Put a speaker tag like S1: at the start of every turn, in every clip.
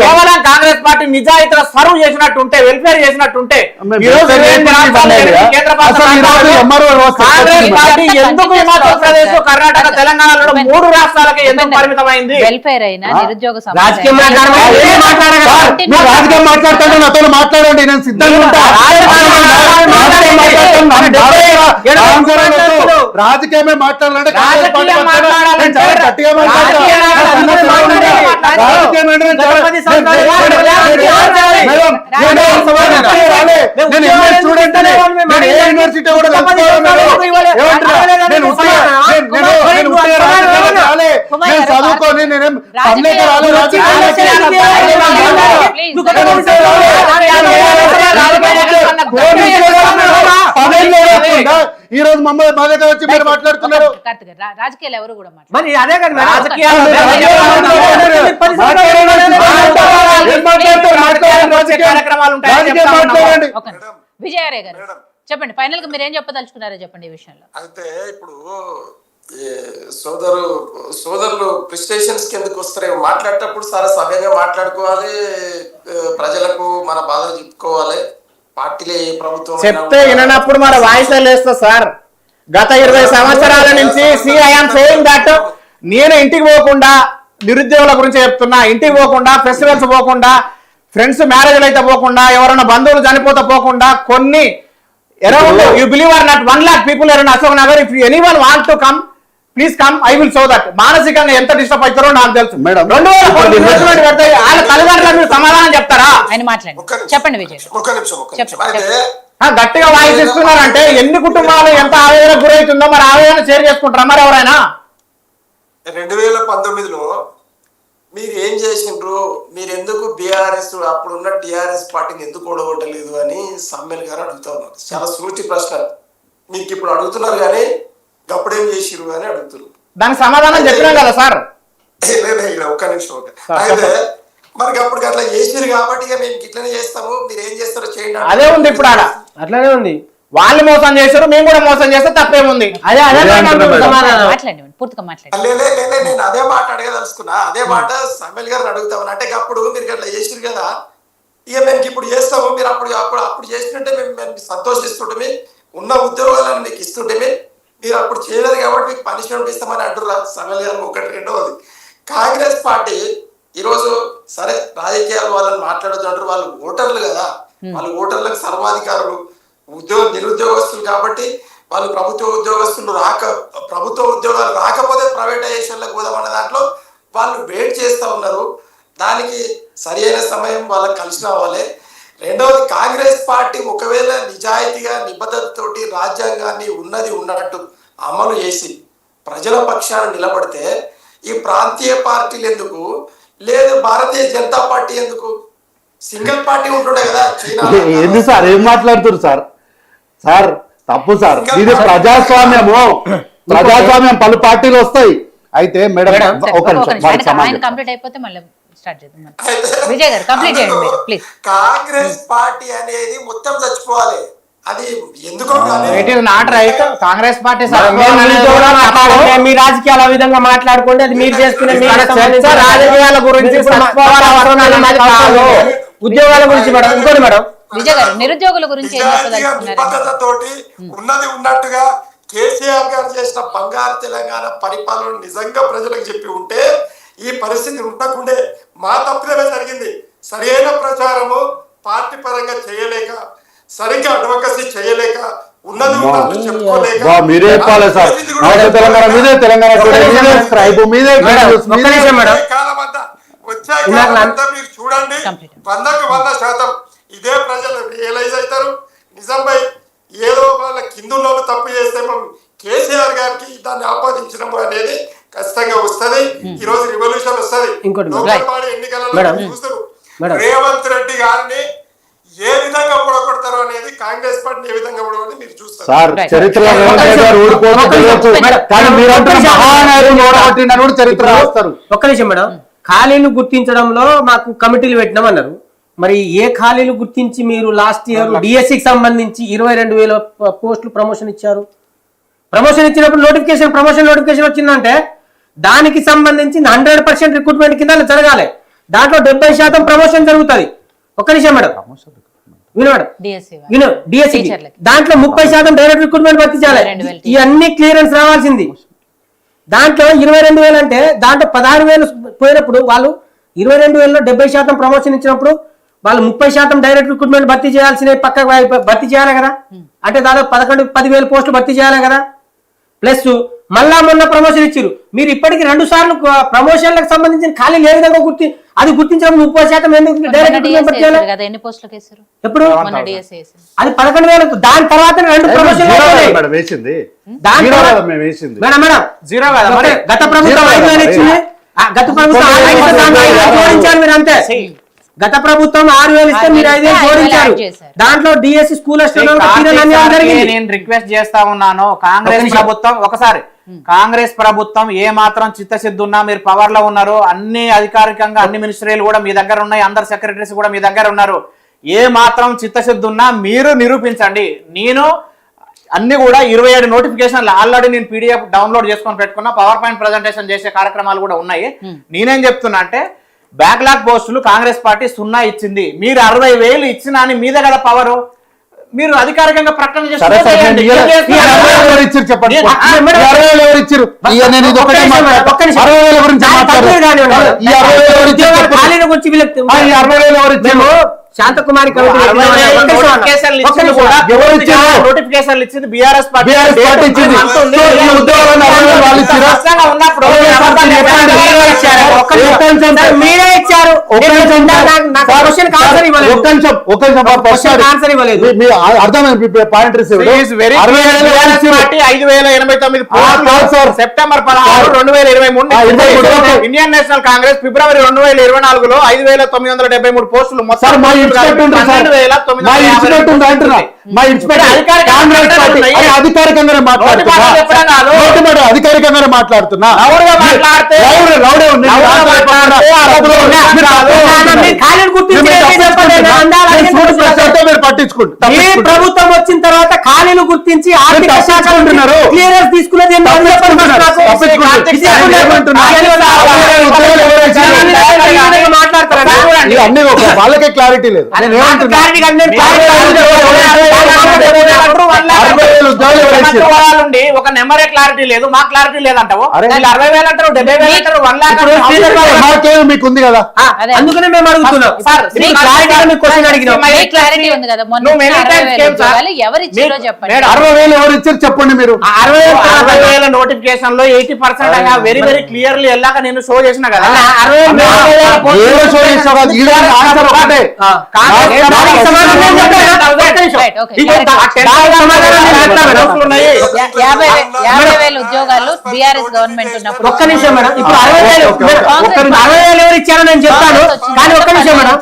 S1: కేవలం కాంగ్రెస్ పార్టీ నిజాయితీగా serve చేసినట్టుంటే, welfare చేసినట్టుంటే Congress party ఎందుకు హిమాచల్ ప్రదేశ్, కర్ణాటక, తెలంగాణలో 3 రాష్ట్రాలకి ఎందుకు పరిమితమైంది?
S2: వెల్ఫేర్ అయినా నిరుద్యోగ
S1: రాజకీయం
S3: మాట్లాడతాను, నాతో మాట్లాడండి, నేను సిద్ధంగా ఉంటా. రాజకీయమే మాట్లాడాలంటే గట్టిగా యూనివర్సిటీ కూడా చదువుకొని నేనేం ఈ రోజు మమ్మల్ని మా దగ్గర వచ్చి మీరు మాట్లాడుతున్నారు.
S2: రాజకీయాలు ఎవరు కూడా విజయారే గారు చెప్పండి, ఫైనల్ గా మీరు ఏం చెప్పదలుచుకున్నారో చెప్పండి ఈ విషయంలో.
S4: అయితే ఇప్పుడు సోదరులు ప్రిస్టేషన్స్ కి ఎందుకు వస్తారేమో, మాట్లాడేటప్పుడు చాలా సవ్యంగా మాట్లాడుకోవాలి, ప్రజలకు మన బాధలు చెప్పుకోవాలి. పార్టీలే ఏ ప్రభుత్వం
S1: చెప్తే వినప్పుడు మన వాయిస్ లేస్తా సార్. గత 20 సంవత్సరాల నుంచి ఐఎమ్ సేయింగ్ దట్ నేను ఇంటికి పోకుండా నిరుద్యోగుల గురించి చెప్తున్నా, ఇంటికి పోకుండా, ఫెస్టివల్స్ పోకుండా, ఫ్రెండ్స్ మ్యారేజ్లు అయితే పోకుండా, ఎవరైనా బంధువులు చనిపోతే పోకుండా, కొన్ని around you believe or not 1 lakh people are in Ashok Nagar. If anyone want to come please come, I will show that. మానసికంగా ఎంత డిస్టర్బ్ అవుతారో నాకు తెలుసు. 2000 పెడతాయి వాళ్ళ తల్లిదండ్రులకు సమాధానం చెప్తారా?
S2: ఆయన మాట్లాడండి, చెప్పండి విజయ్.
S1: గట్టిగా వాయిస్ ఇస్తున్నారంటే ఎన్ని కుటుంబాలు ఎంత ఆవేదన గురవుతుందో మరి ఆవేదన షేర్ చేసుకుంటారా మరి ఎవరైనా?
S4: 2019లో మీరు ఏం చేసిండ్రు, మీరు ఎందుకు బీఆర్ఎస్ అప్పుడున్న టిఆర్ఎస్ పార్టీని ఎందుకు ఓడగొట్టలేదు అని సమ్మెల్ గారు అడుగుతా ఉన్నారు. చాలా సూటి ప్రశ్న మీకు ఇప్పుడు అడుగుతున్నారు, కానీ అప్పుడేం చేసిరు అని అడుగుతున్నారు.
S1: దానికి సమాధానం చెప్పినాం కదా సార్.
S4: ఒక్క నిమిషం. అయితే మరి అప్పుడు అట్లా చేసిరు కాబట్టి మేము ఇట్లనే చేస్తాము, మీరు ఏం చేస్తారో చేయండి.
S1: అదే ఉంది ఇప్పుడు ఆడ, అట్లనే ఉంది. వాళ్ళు మోసం చేశారు, మేము కూడా మోసం చేస్తే తప్పేముంది?
S2: నేను అదే మాట
S4: అడగదలుచుకున్నా. అదే మాట సమ్మెల్ గారిని అడుగుతామని. అంటే అప్పుడు మీరు అట్లా చేసిరు కదా, ఇక మేము ఇప్పుడు చేస్తాము, మీరు అప్పుడు చేసినట్టే మేము సంతోషిస్తుంటే, ఉన్న ఉద్యోగాలను మీకు ఇస్తుంటే, మీరు అప్పుడు చేయలేదు కాబట్టి మీకు పనిష్మెంట్ ఇస్తామని అంటున్నారు సమ్మెల్ గారు. ఒకటి. రెండవది, కాంగ్రెస్ పార్టీ ఈరోజు సరే రాజకీయాలు వాళ్ళని మాట్లాడుతుంటారు, వాళ్ళు ఓటర్లు కదా, వాళ్ళు ఓటర్లకు సర్వాధికారులు, నిరుద్యోగస్తులు కాబట్టి వాళ్ళు ప్రభుత్వ ఉద్యోగాలు రాకపోతే ప్రైవేటైజేషన్లకు పోదామన్న దాంట్లో వాళ్ళు వెయిట్ చేస్తూ ఉన్నారు. దానికి సరి అయిన సమయం వాళ్ళకి కలిసి రావాలి. రెండవది, కాంగ్రెస్ పార్టీ ఒకవేళ నిజాయితీగా నిబద్ధతతోటి రాజ్యాంగాన్ని ఉన్నట్టు అమలు చేసి ప్రజల పక్షాన నిలబడితే ఈ ప్రాంతీయ పార్టీలు ఎందుకు లేదు, భారతీయ జనతా పార్టీ ఎందుకు? సింగిల్ పార్టీ ఉంటుండే కదా.
S3: ఎందుకు సార్ ఏం మాట్లాడుతున్నారు సార్? సార్ తప్పు సార్, ఇది ప్రజాస్వామ్యము. ప్రజాస్వామ్యం పలు పార్టీలు వస్తాయి. అయితే మేడం
S2: కంప్లీట్ అయిపోతే మళ్ళీ స్టార్ట్ చేద్దాం. విజయ్ గారు కంప్లీట్ చేయండి ప్లీజ్.
S4: కాంగ్రెస్ పార్టీ అనేది మొత్తం చచ్చిపోవాలి. అది ఎందుకో
S1: నాట్ రైట్. కాంగ్రెస్ పార్టీ మీ రాజకీయాల విధంగా మాట్లాడుకోండి, అది మీరు చేసుకునే రాజకీయాల గురించి, ఉద్యోగాల గురించి. మేడం ఇంకోటి మేడం,
S2: విజయ్ గారు నిరుద్యోగుల గురించి
S4: నిబద్ధతతోటి ఉన్నది ఉన్నట్టుగా కేసీఆర్ గారు చేసిన బంగారు తెలంగాణ పరిపాలన నిజంగా ప్రజలకు చెప్పి ఉంటే ఈ పరిస్థితి ఉండకుండే. మా తప్పుదమే జరిగింది. సరైన ప్రచారము పార్టీ పరంగా చేయలేక, సరిగ్గా అడ్వకసీ చేయలేక, ఉన్నది చెప్పుకోలేక వచ్చాక మీరు చూడండి 100% ఇదే ప్రజలు రియలైజ్ అవుతారు. నిజంపై ఏదో వాళ్ళ కిందున్న తప్పు చేస్తే మనం కేసీఆర్ గారికి దాన్ని ఆపాదించడం అనేది ఖచ్చితంగా వస్తుంది. ఈ రోజు రివల్యూషన్ వస్తుంది. ఎన్నికలలో చూస్తారు రేవంత్ రెడ్డి గారిని ఏ విధంగా ఓడగొడతారో అనేది, కాంగ్రెస్ పార్టీని ఏ విధంగా ఓడగొడతారో మీరు చూస్తారు.
S5: ఒక్క నిమిషం మేడం, ఖాళీలు గుర్తించడంలో మాకు కమిటీలు పెట్టినామన్నారు. మరి ఏ ఖాళీలు గుర్తించి మీరు లాస్ట్ ఇయర్ డిఎస్సికి సంబంధించి 22,000 పోస్టులు ప్రమోషన్ ఇచ్చారు? ప్రమోషన్ ఇచ్చినప్పుడు ప్రమోషన్ నోటిఫికేషన్ వచ్చిందంటే దానికి సంబంధించి 100% రిక్రూట్మెంట్ కింద జరగాలి. దాంట్లో 70% ప్రమోషన్ జరుగుతుంది. ఒక్క నిమిషం మేడం, విను మేడం,
S2: డిఎస్సి
S5: విను. డిఎస్సి
S2: టీచర్లకి.
S5: దాంట్లో 30% డైరెక్ట్ రిక్రూట్మెంట్ భర్తీ చేయాలి.
S2: 22,000
S5: ఇవన్నీ క్లియరెన్స్ రావాల్సింది. దాంట్లో 22,000 అంటే దాంట్లో 16,000 పోయినప్పుడు వాళ్ళు 22,000లో 70% ప్రమోషన్ ఇచ్చినప్పుడు వాళ్ళు 30% డైరెక్ట్ రిక్రూట్మెంట్ భర్తీ చేయాల్సిన పక్క భర్తీ చేయాలి కదా. అంటే దాదాపు 10,000 పోస్టులు భర్తీ చేయాలి కదా. ప్లస్ మళ్ళా మొన్న ప్రమోషన్ ఇచ్చారు. మీరు ఇప్పటికి 2 సార్లు ప్రమోషన్లకు సంబంధించిన ఖాళీలు ఏ విధంగా అది గుర్తించడం 30% ఎందుకు డైరెక్ట్ రిక్రూట్మెంట్ భర్తీ చేయాలి
S2: కదా. ఎన్ని పోస్టులకు వేసారు
S5: ఎప్పుడు?
S2: మొన్న డిఎస్సి
S5: అది 11,000. దాని తర్వాత 2 ప్రమోషన్లు
S3: మేడం వేసింది
S5: దాని
S3: జీరో
S5: తర్వాత-
S3: కదా మేము వేసింది.
S5: మేడం మేడం
S1: జీరో కదా మరి.
S5: గత ప్రభుత్వం 5,000 ఇచ్చింది. గత ప్రభుత్వం 6,000 ఇస్తే దాంట్లో 5,000 జోడించారు మీరు అంతే. గత ప్రభుత్వం 6,000 ఇస్తే మీరు 5,000 జోడించారు.
S2: చేశారు.
S5: దాంట్లో డిఎస్సి స్కూల్ జరిగింది.
S1: నేను రిక్వెస్ట్ చేస్తా ఉన్నాను, కాంగ్రెస్ ప్రభుత్వం ఒకసారి కాంగ్రెస్ ప్రభుత్వం ఏ మాత్రం చిత్తశుద్ధి ఉన్నా, మీరు పవర్ లో ఉన్నారు, అన్ని అధికారికంగా అన్ని మినిస్ట్రీలు కూడా మీ దగ్గర ఉన్నాయి, అందరు సెక్రటరీస్ కూడా మీ దగ్గర ఉన్నారు. ఏ మాత్రం చిత్తశుద్ధి ఉన్నా మీరు నిరూపించండి. నేను అన్ని కూడా 27 నోటిఫికేషన్లు ఆల్రెడీ నేను పీడిఎఫ్ డౌన్లోడ్ చేసుకొని పెట్టుకున్నా, పవర్ పాయింట్ ప్రజెంటేషన్ చేసే కార్యక్రమాలు కూడా ఉన్నాయి. నేనేం చెప్తున్నా అంటే బ్యాక్లాగ్ పోస్టులు కాంగ్రెస్ పార్టీ 0 ఇచ్చింది. మీరు 60,000 ఇచ్చినా అని మీద కదా పవరు, మీరు అధికారికంగా ప్రకటన చేసి
S3: సరే సార్,
S1: చేయండి.
S3: నేను
S1: ఏం చేస్తున్నారు?
S3: 60,000 ఎవరు ఇచ్చారు చెప్పండి. 60,000 ఎవరు ఇచ్చారు? ఇక నేను ఇది ఒకటే మాట్లాడతా. 60,000 గురించి మాట్లాడతా. ఈ 60,000 ఎవరు ఇచ్చారు చెప్పండి.
S5: ఖాళీల గురించి వీళ్ళకి
S3: ఈ 60,000 ఎవరు ఇచ్చారు?
S5: శాంతకుమారి కమిటీ
S1: నోటిఫికేషన్లు ఇచ్చింది కూడా
S3: ఎవరు ఇచ్చారు?
S1: నోటిఫికేషన్లు ఇచ్చింది బీఆర్ఎస్ పార్టీ.
S3: బీఆర్ఎస్ పార్టీ ఇచ్చింది.
S1: అంత ఉంది.
S3: సో ఈ ఉద్యోగాలను 60,000 వాళ్ళు ఇచ్చారా?
S1: స్పష్టంగా ఉన్నప్పుడు
S3: ఒక్క నిమిషం సార్.
S5: మీరే ఇచ్చారు.
S3: ఒక్క నిమిషం సార్.
S5: నా క్వశ్చన్ ఆన్సర్ ఇవ్వలేదు.
S3: ఒక్క నిమిషం
S5: క్వశ్చన్ ఆన్సర్ ఇవ్వలేదు.
S3: అర్థమైంది పాయింట్ రిసీవ్.
S1: పార్టీ 5,089
S3: కాదు సార్.
S1: సెప్టెంబర్ 16, 2023 ఇండియన్ నేషనల్ కాంగ్రెస్ ఫిబ్రవరి 2024లో 5,973 పోస్టులు
S3: సార్ మా ఇన్స్పెక్టర్ ఉంటుంది సార్. మా ఇన్స్పెక్టర్ ఉంది అంటున్నా. మా ఇన్స్పెక్టర్ కాంగ్రెస్ పార్టీ అది అధికారికంగానే మాట్లాడుతున్నా. అధికారికంగానే మాట్లాడుతున్నా. రౌడే ఉంది. మీరు పట్టించుకోండి.
S5: ఈ ప్రభుత్వం వచ్చిన తర్వాత ఖాళీలు గుర్తించి ఆర్థిక శాఖ
S3: ఉంటున్నారు.
S5: క్లియరెన్స్ తీసుకునేది
S3: అన్ని వాళ్ళకే క్లారిటీ లేదు. నేను ఏమంటున్నా, 60,000 ఉద్యోగాలు ఎవరు ఇచ్చారు?
S1: ఒక నెంబరే క్లారిటీ లేదు, మాకు క్లారిటీ లేదంటావు.
S3: అరే
S1: 60,000 అంటారు, 70,000 అంటారు, 1,00,000
S3: మాకేమో మీకు ఉంది కదా.
S2: అదే.
S5: అందుకనే మేము అడుగుతున్నాం
S1: సార్,
S5: మీకు క్లారిటీగా మీకు క్వశ్చన్ అడిగినాం.
S2: మీకు క్లారిటీ ఉంది కదా. మొన్న
S1: నువ్వు many
S2: 60,000
S1: times came, sir.
S2: ఉద్యోగాలు ఎవరు ఇచ్చారో చెప్పండి.
S3: 60,000 ఎవరు ఇచ్చారు చెప్పండి మీరు.
S1: 60,000 నోటిఫికేషన్ లో 80% వెరీ వెరీ క్లియర్లీ వెళ్ళాక నేను షో చేసిన కదా.
S3: ఏదో షో చేసావు కాదు. ఈడ ఆన్సర్ ఒకటే.
S5: దానికి సమాధానం నేను చెప్తాను.
S2: Right, okay.
S5: ఇప్పుడు దానికి సమాధానం నేను చెప్తాను.
S2: 50,000 ఉద్యోగాలు బీఆర్ఎస్ గవర్నమెంట్ ఉన్నప్పుడు.
S5: ఒక్క నిమిషం మేడం. ఇప్పుడు 60,000 ఎవరు ఇచ్చారో నేను చెప్తాను. కానీ ఒక్క నిమిషం మేడం,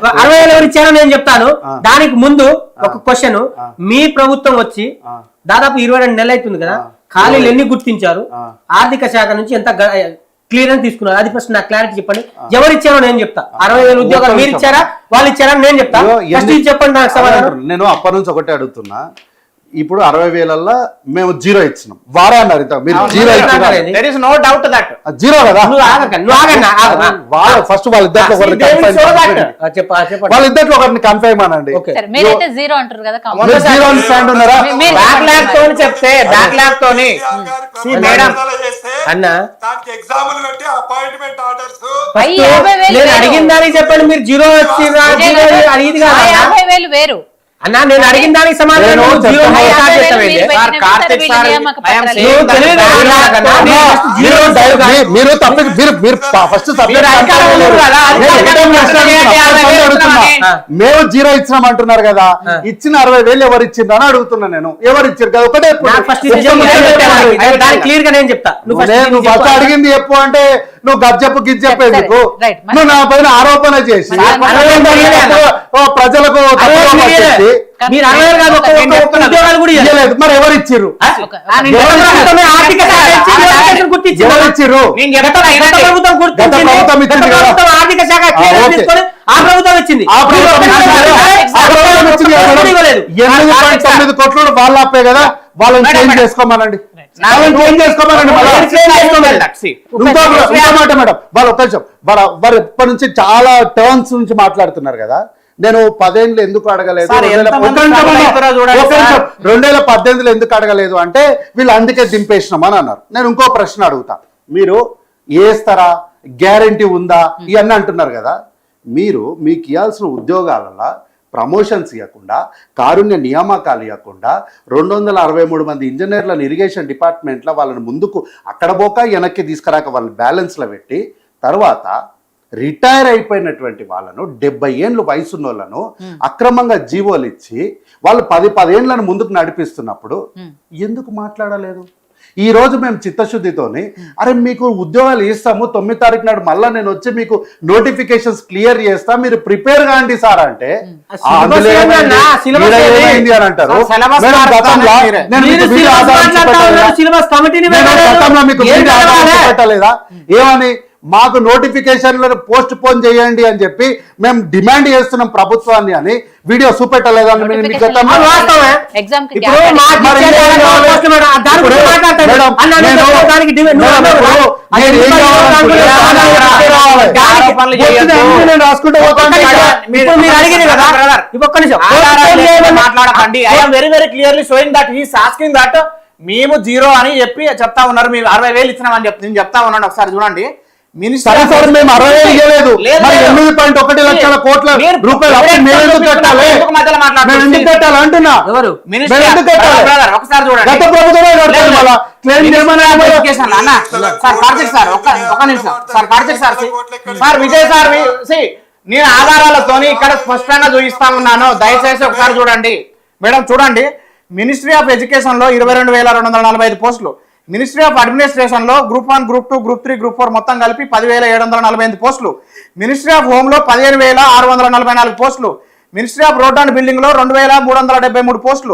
S5: 60,000 ఎవరు ఇచ్చారో నేను చెప్తాను. దానికి ముందు ఒక క్వశ్చన్. మీ ప్రభుత్వం వచ్చి దాదాపు 22 నెలలు అవుతుంది కదా. ఖాళీలు ఎన్ని గుర్తించారు? ఆర్థిక శాఖ నుంచి ఎంత క్లియరెన్స్ తీసుకున్నారు? అది ఫస్ట్ నాకు క్లారిటీ చెప్పండి. ఎవరు ఇచ్చారో నేను చెప్తా. 60,000 ఉద్యోగాలు మీరు ఇచ్చారా వాళ్ళు ఇచ్చారా నేను చెప్తా. ఫస్ట్ ఇది చెప్పండి నాకు సమాధానం.
S3: నేను అప్పటి నుంచి ఒకటే అడుగుతున్నా. ఇప్పుడు 60,000 మేము 0 ఇచ్చినాం. వారే అన్నారు ఇంత మీరు 0 ఇచ్చినారు.
S1: There is no doubt that.
S3: 0 కదా.
S5: నువ్వు ఆగన్నా.
S3: వాళ్ళు ఫస్ట్ వాళ్ళిద్దరిలో ఒకరిని
S5: చెప్పండి.
S3: వాళ్ళిద్దరిలో ఒకరిని కన్ఫైమ్ అనండి.
S2: సరే, మీరైతే 0 అంటారు కదా.
S3: మీరు 0 అని స్టాండ్ ఉన్నారా?
S1: బ్యాక్లాగ్ తోని చెప్తే బ్యాక్లాగ్ తోని మేడం
S5: అన్న
S4: దానికి ఎగ్జాంపుల్ పెట్టి అపాయింట్మెంట్ ఆర్డర్స్
S2: అయ్యి 50,000
S5: నేను అడిగిన దానికి చెప్పండి. మీరు 0 వచ్చిందా అడిగింది కాదు
S2: 50,000 వేరు.
S5: అన్నా నేను అడిగిన దానికి సమాధానం
S3: నేను
S5: నువ్వు 0
S3: చెప్తాను.
S5: స్టార్ట్ చేస్తావేంటి?
S1: Karthik sir, I am saying that
S5: తెలియదు.
S1: backlog అన్నా.
S3: మీరు తప్ప మీరు ఫస్ట్ సబ్జెక్ట్ మేము 0 ఇచ్చినాం అంటున్నారు కదా. ఇచ్చిన 60,000 ఎవరు ఇచ్చిండ్రు అని అడుగుతున్నా నేను. ఎవరు ఇచ్చారు కదా ఒకటే.
S5: నాకు ఫస్ట్ ఇది చెప్పు, నేను చెప్తాను. దానికి క్లియర్ గా నేను చెప్తా. నువ్వు
S3: ఫస్ట్ అడిగింది చెప్పు అంటే నువ్వు గజ్జప్పు గిజ్జప్పు ఎందుకు?
S2: Right.
S3: నువ్వు నా పైన ఆరోపణ చేసి ప్రజలకు
S5: మీరు 60,000 కాదు, ఒక్క ఉద్యోగాలు కూడా
S3: ఇవ్వలేదు. మరి ఎవరు ఇచ్చిర్రు?
S5: ఆర్థిక శాఖ ఇచ్చింది, గుర్తించింది.
S3: ఎవరు ఇచ్చిర్రు?
S1: నేను చెప్తాను,
S5: గత ప్రభుత్వం గుర్తించింది.
S3: గత ప్రభుత్వం ఇచ్చింది
S5: గత
S3: కదా.
S5: ప్రభుత్వం ఆర్థిక శాఖ క్లియరెన్స్
S3: ఓకే.
S5: తీసుకొని ఆ ప్రభుత్వం ఇచ్చింది.
S3: ఆ ప్రభుత్వం ఇచ్చింది కదా మేడం.
S5: ఇవ్వలేదు.
S3: 8.9 కోట్లు వాళ్ళ అప్పే కదా. వాళ్ళని చేంజ్ చేసుకోమనండి. వాళ్ళని చేంజ్ చేసుకోమనండి. ఇంకో మాట మేడం, వాళ్ళు ఒక్క నిమిషం, వారు ఇప్పటి నుంచి చాలా టర్న్స్ నుంచి మాట్లాడుతున్నారు కదా. నేను 10 ఏళ్ళు ఎందుకు అడగలేదు, 2018 ఎందుకు అడగలేదు అంటే వీళ్ళు అందుకే దింపేసినాం అని అన్నారు. నేను ఇంకో ప్రశ్న అడుగుతా, మీరు వేస్తారా, గ్యారంటీ ఉందా ఇవన్నీ అంటున్నారు కదా. మీరు మీకు ఇవ్వాల్సిన ఉద్యోగాలలో ప్రమోషన్స్ ఇవ్వకుండా, కారుణ్య నియామకాలు ఇవ్వకుండా, 263 మంది ఇంజనీర్లను ఇరిగేషన్ డిపార్ట్మెంట్లో వాళ్ళని ముందుకు అక్కడ పోక వెనక్కి తీసుకురాక వాళ్ళని బ్యాలెన్స్లో పెట్టి, తర్వాత రిటైర్ అయిపోయినటువంటి వాళ్ళను 70 ఏళ్ళు వయసున్న వాళ్ళను అక్రమంగా జీవోలు ఇచ్చి వాళ్ళు 10 ఏళ్ళను ముందుకు నడిపిస్తున్నప్పుడు ఎందుకు మాట్లాడలేదు? ఈ రోజు మేము చిత్తశుద్ధితోని అరే మీకు ఉద్యోగాలు ఇస్తాము 9 తారీఖు నాడు మళ్ళీ నేను వచ్చి మీకు నోటిఫికేషన్స్ క్లియర్ చేస్తా, మీరు ప్రిపేర్ కాండి సార్ అంటే పెట్టలేదా ఏమని? మాకు నోటిఫికేషన్లను పోస్ట్ పోన్ చేయండి అని చెప్పి మేము డిమాండ్ చేస్తున్నాం ప్రభుత్వాన్ని అని వీడియో చూపెట్టలేదని
S1: మాట్లాడకండి. I'm very very clearly showing that he's asking that మేము 0 అని చెప్పి చెప్తా ఉన్నారు. మేము 60,000 ఇచ్చినామని నేను చెప్తా ఉన్నాను. ఒకసారి చూడండి.
S3: మినిస్టర్ మేము 60,000 ఇవ్వలేదు, 8.1 లక్షల కోట్ల రూపాయలు ఎందుకు కట్టాలి అంటున్నా.
S1: ఒకసారి చూడండి.
S3: గత ప్రభుత్వమే కట్టాలి. మళ్ళా క్లెయిమ్
S1: సార్ విజయ్ సార్ నేను ఆధారాలతోని ఇక్కడ స్పష్టంగా చూపిస్తా ఉన్నాను. దయచేసి ఒకసారి చూడండి మేడం, చూడండి. మినిస్ట్రీ ఆఫ్ ఎడ్యుకేషన్ లో 22,245 పోస్టులు, మినిస్ట్రీ ఆఫ్ అడ్మినిస్ట్రేషన్ లో గ్రూప్ 1, గ్రూప్ 2, గ్రూప్ 3, గ్రూప్ 4 మొత్తం కలిపి 10,748 పోస్టులు, మినిస్ట్రీ ఆఫ్ హోమ్ లో 15,644 పోస్టులు, ministry of road and building లో 2,373 పోస్టులు.